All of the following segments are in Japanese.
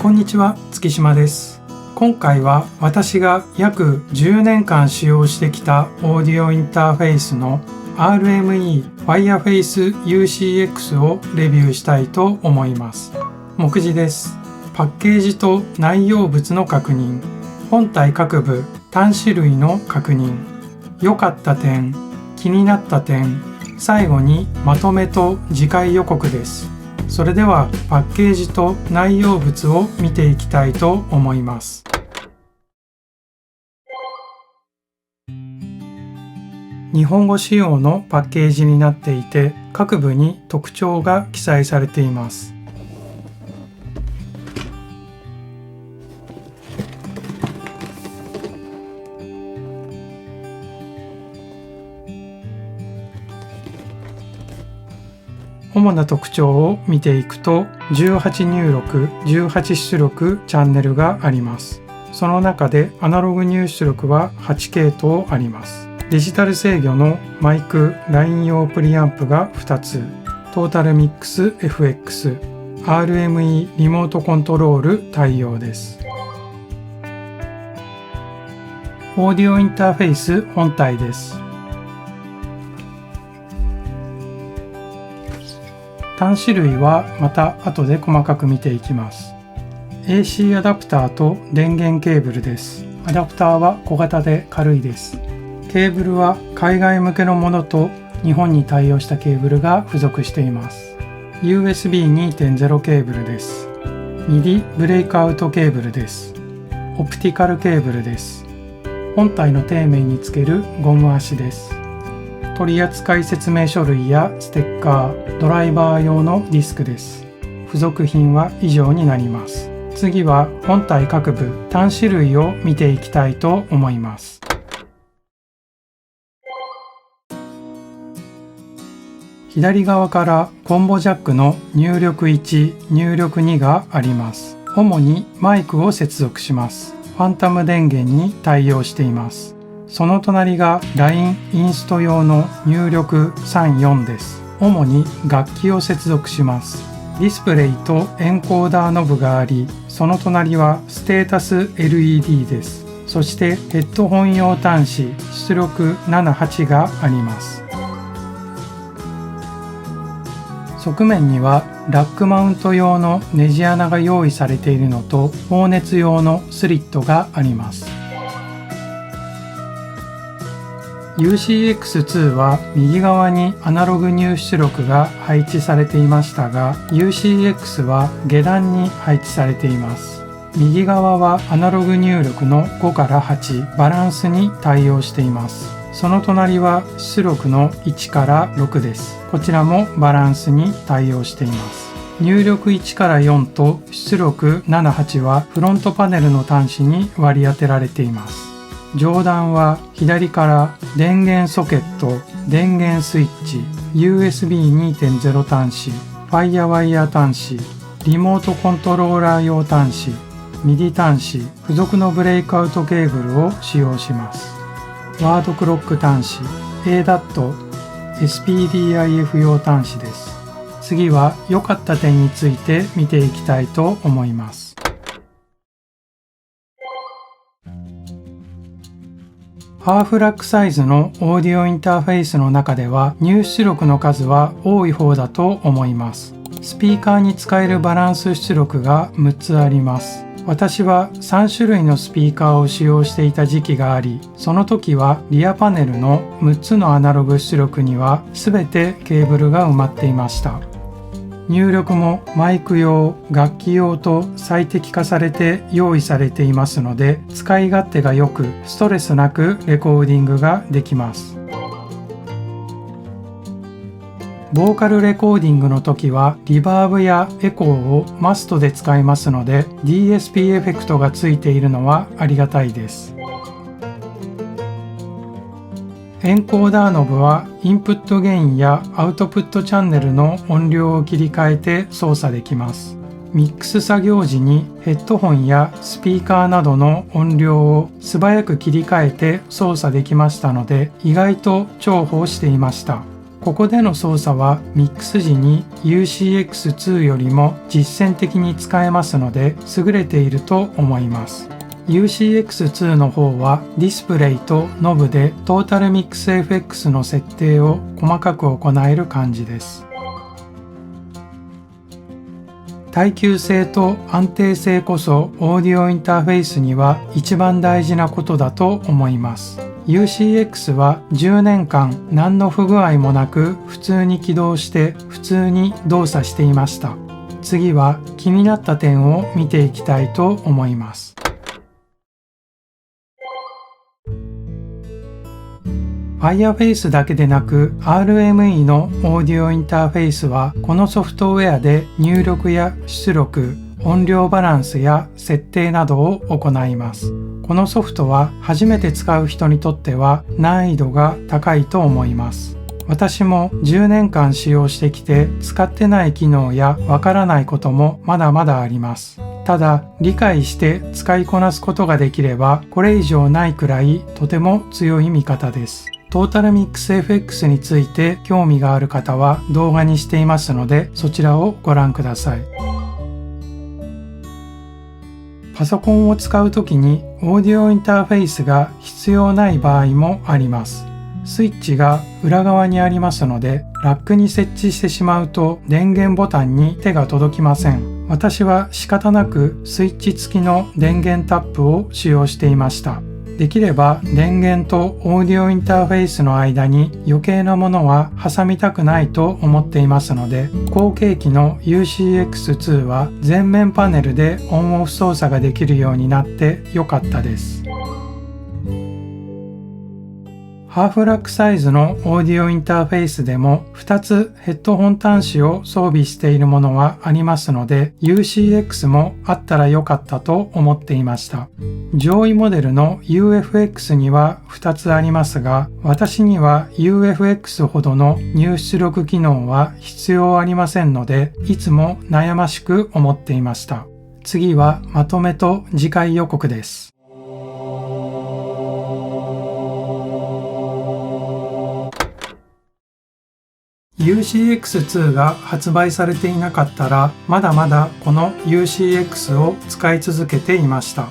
こんにちは、月島です。今回は私が約10年間使用してきたオーディオインターフェースの RME Fireface UCX をレビューしたいと思います。目次です。パッケージと内容物の確認、本体各部端子類の確認、良かった点、気になった点、最後にまとめと次回予告です。それではパッケージと内容物を見ていきたいと思います。日本語仕様のパッケージになっていて、各部に特徴が記載されています。主な特徴を見ていくと、18入力、18出力チャンネルがあります。その中でアナログ入出力は8系統あります。デジタル制御のマイク、ライン用プリアンプが2つ、トータルミックス FX、RME リモートコントロール対応です。オーディオインターフェース本体です。端子類はまた後で細かく見ていきます。AC アダプターと電源ケーブルです。アダプターは小型で軽いです。ケーブルは海外向けのものと日本に対応したケーブルが付属しています。USB 2.0 ケーブルです。MIDI ブレイクアウトケーブルです。オプティカルケーブルです。本体の底面につけるゴム足です。取扱説明書類やステッカー、ドライバー用のディスクです。付属品は以上になります。次は本体各部端子類を見ていきたいと思います。左側からコンボジャックの入力1、入力2があります。主にマイクを接続します。ファンタム電源に対応しています。その隣が LINE インスト用の入力3、4です。主に楽器を接続します。ディスプレイとエンコーダーノブがあり、その隣はステータス LED です。そしてヘッドホン用端子出力7、8があります。側面にはラックマウント用のネジ穴が用意されているのと放熱用のスリットがあります。UCX2 は右側にアナログ入出力が配置されていましたが、UCX は下段に配置されています。右側はアナログ入力の5から8、バランスに対応しています。その隣は出力の1から6です。こちらもバランスに対応しています。入力1から4と出力7、8はフロントパネルの端子に割り当てられています。上段は左から電源ソケット、電源スイッチ、USB 2.0 端子、FireWire 端子、リモートコントローラー用端子、MIDI 端子、付属のブレイクアウトケーブルを使用します。ワードクロック端子、ADAT、SPDIF 用端子です。次は良かった点について見ていきたいと思います。ハーフラックサイズのオーディオインターフェースの中では入出力の数は多い方だと思います。スピーカーに使えるバランス出力が6つあります。私は3種類のスピーカーを使用していた時期があり、その時はリアパネルの6つのアナログ出力には全てケーブルが埋まっていました。入力もマイク用、楽器用と最適化されて用意されていますので、使い勝手が良くストレスなくレコーディングができます。ボーカルレコーディングの時はリバーブやエコーをマストで使いますので、 DSP エフェクトがついているのはありがたいです。エンコーダーノブはインプットゲインやアウトプットチャンネルの音量を切り替えて操作できます。ミックス作業時にヘッドホンやスピーカーなどの音量を素早く切り替えて操作できましたので、意外と重宝していました。ここでの操作はミックス時に UCX2 よりも実践的に使えますので優れていると思います。UCX2 の方はディスプレイとノブでトータルミックス FX の設定を細かく行える感じです。耐久性と安定性こそオーディオインターフェースには一番大事なことだと思います。UCX は10年間何の不具合もなく普通に起動して普通に動作していました。次は気になった点を見ていきたいと思います。Fireface だけでなく RME のオーディオインターフェースはこのソフトウェアで入力や出力、音量バランスや設定などを行います。このソフトは初めて使う人にとっては難易度が高いと思います。私も10年間使用してきて使ってない機能やわからないこともまだまだあります。ただ理解して使いこなすことができればこれ以上ないくらいとても強い味方です。トータルミックス FX について興味がある方は動画にしていますのでそちらをご覧ください。パソコンを使うときにオーディオインターフェースが必要ない場合もあります。スイッチが裏側にありますのでラックに設置してしまうと電源ボタンに手が届きません。私は仕方なくスイッチ付きの電源タップを使用していました。できれば電源とオーディオインターフェースの間に余計なものは挟みたくないと思っていますので、後継機の UCX2 は全面パネルでオンオフ操作ができるようになってよかったです。ハーフラックサイズのオーディオインターフェースでも2つヘッドホン端子を装備しているものはありますので UCX もあったらよかったと思っていました。上位モデルの UFX には2つありますが私には UFX ほどの入出力機能は必要ありませんのでいつも悩ましく思っていました。次はまとめと次回予告です。UCX2 が発売されていなかったらまだまだこの UCX を使い続けていました。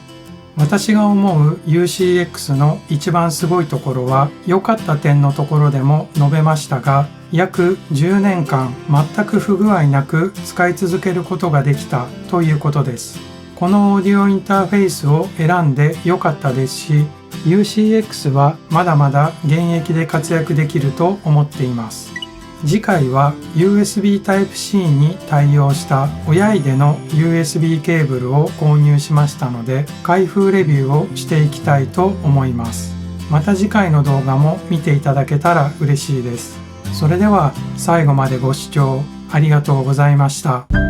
私が思う UCX の一番すごいところは良かった点のところでも述べましたが約10年間全く不具合なく使い続けることができたということです。このオーディオインターフェースを選んで良かったですし UCX はまだまだ現役で活躍できると思っています。次回は USB Type-C に対応した親入れの USB ケーブルを購入しましたので開封レビューをしていきたいと思います。また次回の動画も見ていただけたら嬉しいです。それでは最後までご視聴ありがとうございました。